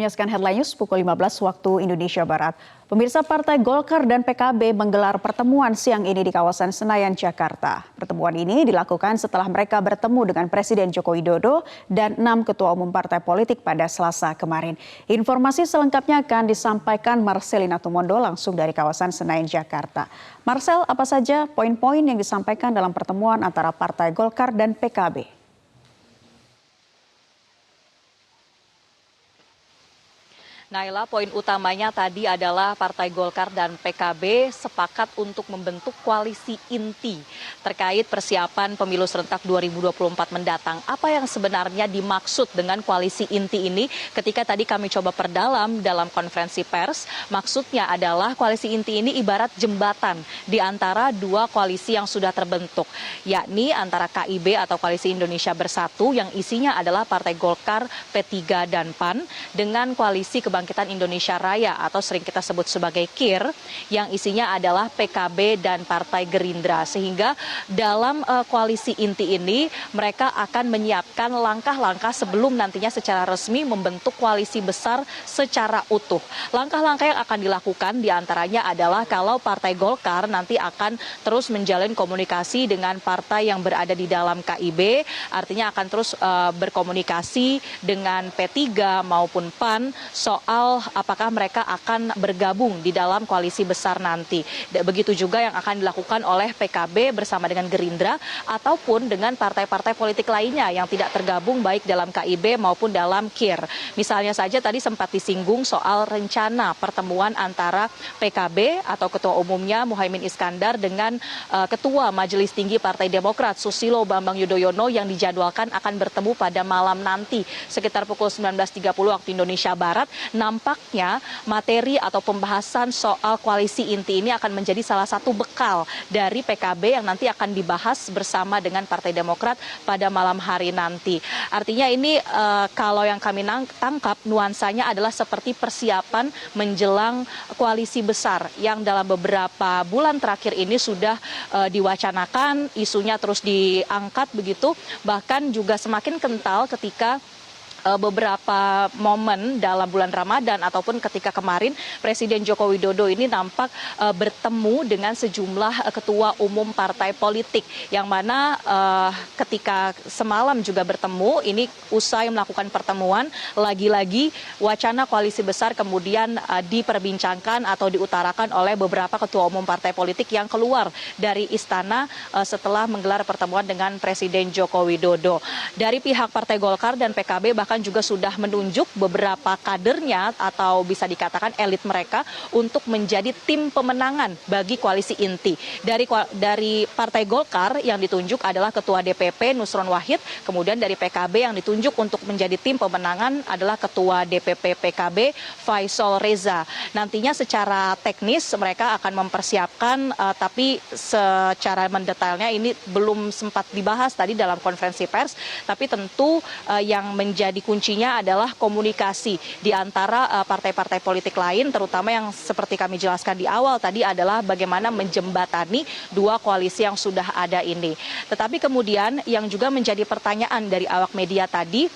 menyaksikan Headline News pukul 15 waktu Indonesia Barat. Pemirsa Partai Golkar dan PKB menggelar pertemuan siang ini di kawasan Senayan, Jakarta. Pertemuan ini dilakukan setelah mereka bertemu dengan Presiden Joko Widodo dan 6 ketua umum partai politik pada Selasa kemarin. Informasi selengkapnya akan disampaikan Marcelina Tumondo langsung dari kawasan Senayan, Jakarta. Marcel, apa saja poin-poin yang disampaikan dalam pertemuan antara Partai Golkar dan PKB? Naila, poin utamanya tadi adalah Partai Golkar dan PKB sepakat untuk membentuk koalisi inti terkait persiapan pemilu serentak 2024 mendatang. Apa yang sebenarnya dimaksud dengan koalisi inti ini? Ketika tadi kami coba perdalam dalam konferensi pers, maksudnya adalah koalisi inti ini ibarat jembatan di antara dua koalisi yang sudah terbentuk, yakni antara KIB atau Koalisi Indonesia Bersatu yang isinya adalah Partai Golkar, P3 dan PAN dengan koalisi Kebangkitan Indonesia Raya atau sering kita sebut sebagai KIR yang isinya adalah PKB dan Partai Gerindra, sehingga dalam koalisi inti ini mereka akan menyiapkan langkah-langkah sebelum nantinya secara resmi membentuk koalisi besar secara utuh. Langkah-langkah yang akan dilakukan diantaranya adalah kalau Partai Golkar nanti akan terus menjalin komunikasi dengan partai yang berada di dalam KIB, artinya akan terus berkomunikasi dengan P3 maupun PAN soal apakah mereka akan bergabung di dalam koalisi besar nanti. Begitu juga yang akan dilakukan oleh PKB bersama dengan Gerindra ataupun dengan partai-partai politik lainnya yang tidak tergabung baik dalam KIB maupun dalam KIR. Misalnya saja tadi sempat disinggung soal rencana pertemuan antara PKB atau ketua umumnya Muhaimin Iskandar dengan Ketua Majelis Tinggi Partai Demokrat Susilo Bambang Yudhoyono yang dijadwalkan akan bertemu pada malam nanti sekitar pukul 19.30 waktu Indonesia Barat. Nampaknya materi atau pembahasan soal koalisi inti ini akan menjadi salah satu bekal dari PKB yang nanti akan dibahas bersama dengan Partai Demokrat pada malam hari nanti. Artinya ini kalau yang kami tangkap nuansanya adalah seperti persiapan menjelang koalisi besar yang dalam beberapa bulan terakhir ini sudah diwacanakan, isunya terus diangkat begitu, bahkan juga semakin kental ketika beberapa momen dalam bulan Ramadan ataupun ketika kemarin Presiden Joko Widodo ini nampak bertemu dengan sejumlah ketua umum partai politik yang mana ketika semalam juga bertemu ini usai melakukan pertemuan lagi-lagi wacana koalisi besar kemudian diperbincangkan atau diutarakan oleh beberapa ketua umum partai politik yang keluar dari istana setelah menggelar pertemuan dengan Presiden Joko Widodo. Dari pihak Partai Golkar dan PKB bahkan juga sudah menunjuk beberapa kadernya atau bisa dikatakan elit mereka untuk menjadi tim pemenangan bagi koalisi inti. Dari Partai Golkar yang ditunjuk adalah Ketua DPP Nusron Wahid, kemudian dari PKB yang ditunjuk untuk menjadi tim pemenangan adalah Ketua DPP PKB Faisal Reza. Nantinya secara teknis mereka akan mempersiapkan, tapi secara mendetailnya ini belum sempat dibahas tadi dalam konferensi pers, tapi tentu yang menjadi kuncinya adalah komunikasi di antara partai-partai politik lain, terutama yang seperti kami jelaskan di awal tadi adalah bagaimana menjembatani dua koalisi yang sudah ada ini. Tetapi kemudian yang juga menjadi pertanyaan dari awak media tadi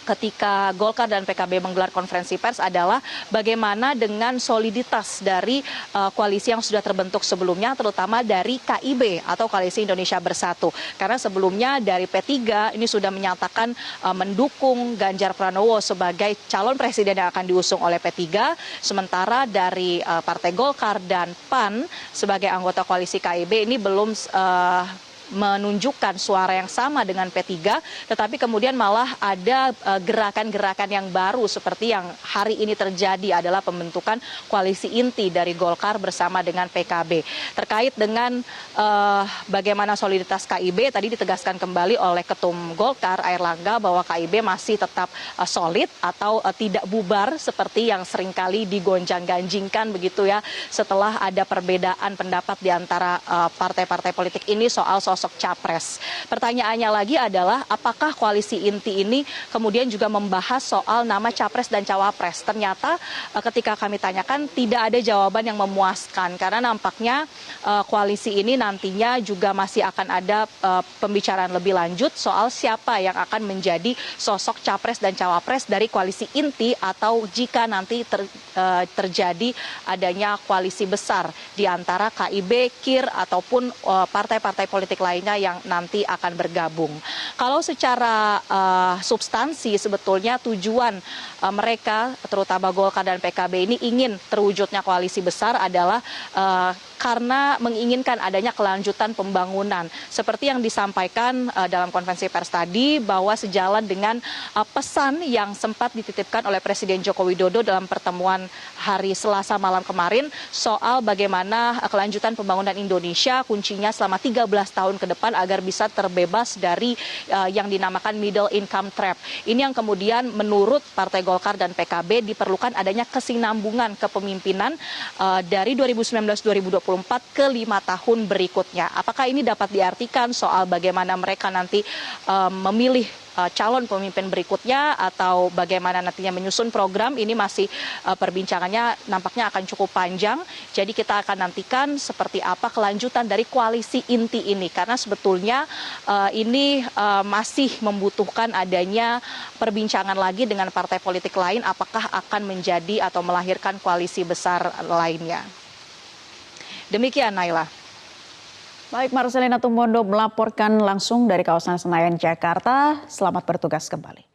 ketika Golkar dan PKB menggelar konferensi pers adalah bagaimana dengan soliditas dari koalisi yang sudah terbentuk sebelumnya, terutama dari KIB atau Koalisi Indonesia Bersatu. Karena sebelumnya dari P3 ini sudah menyatakan mendukung Ganjar Pranowo sebagai calon presiden yang akan diusung oleh P3, sementara dari Partai Golkar dan PAN sebagai anggota koalisi KIB ini belum menunjukkan suara yang sama dengan P3, tetapi kemudian malah ada gerakan-gerakan yang baru seperti yang hari ini terjadi adalah pembentukan koalisi inti dari Golkar bersama dengan PKB. Terkait dengan bagaimana soliditas KIB tadi ditegaskan kembali oleh Ketum Golkar Airlangga bahwa KIB masih tetap solid atau tidak bubar seperti yang seringkali digonjang-ganjingkan begitu ya, setelah ada perbedaan pendapat di antara partai-partai politik ini soal sosok sosok capres. Pertanyaannya lagi adalah apakah koalisi inti ini kemudian juga membahas soal nama capres dan cawapres. Ternyata ketika kami tanyakan tidak ada jawaban yang memuaskan karena nampaknya koalisi ini nantinya juga masih akan ada pembicaraan lebih lanjut soal siapa yang akan menjadi sosok capres dan cawapres dari koalisi inti atau jika nanti terjadi adanya koalisi besar di antara KIB, KIR ataupun partai-partai politik lainnya yang nanti akan bergabung. Kalau secara substansi sebetulnya tujuan mereka terutama Golkar dan PKB ini ingin terwujudnya koalisi besar adalah karena menginginkan adanya kelanjutan pembangunan. Seperti yang disampaikan dalam konferensi pers tadi bahwa sejalan dengan pesan yang sempat dititipkan oleh Presiden Joko Widodo dalam pertemuan hari Selasa malam kemarin soal bagaimana kelanjutan pembangunan Indonesia kuncinya selama 13 tahun ke depan agar bisa terbebas dari yang dinamakan middle income trap. Ini yang kemudian menurut Partai Golkar dan PKB diperlukan adanya kesinambungan kepemimpinan dari 2019-2024 ke 5 tahun berikutnya. Apakah ini dapat diartikan soal bagaimana mereka nanti memilih calon pemimpin berikutnya atau bagaimana nantinya menyusun program, ini masih perbincangannya nampaknya akan cukup panjang. Jadi kita akan nantikan seperti apa kelanjutan dari koalisi inti ini karena sebetulnya ini masih membutuhkan adanya perbincangan lagi dengan partai politik lain apakah akan menjadi atau melahirkan koalisi besar lainnya. Demikian Naila. Baik, Marcelina Tumbondo melaporkan langsung dari kawasan Senayan, Jakarta. Selamat bertugas kembali.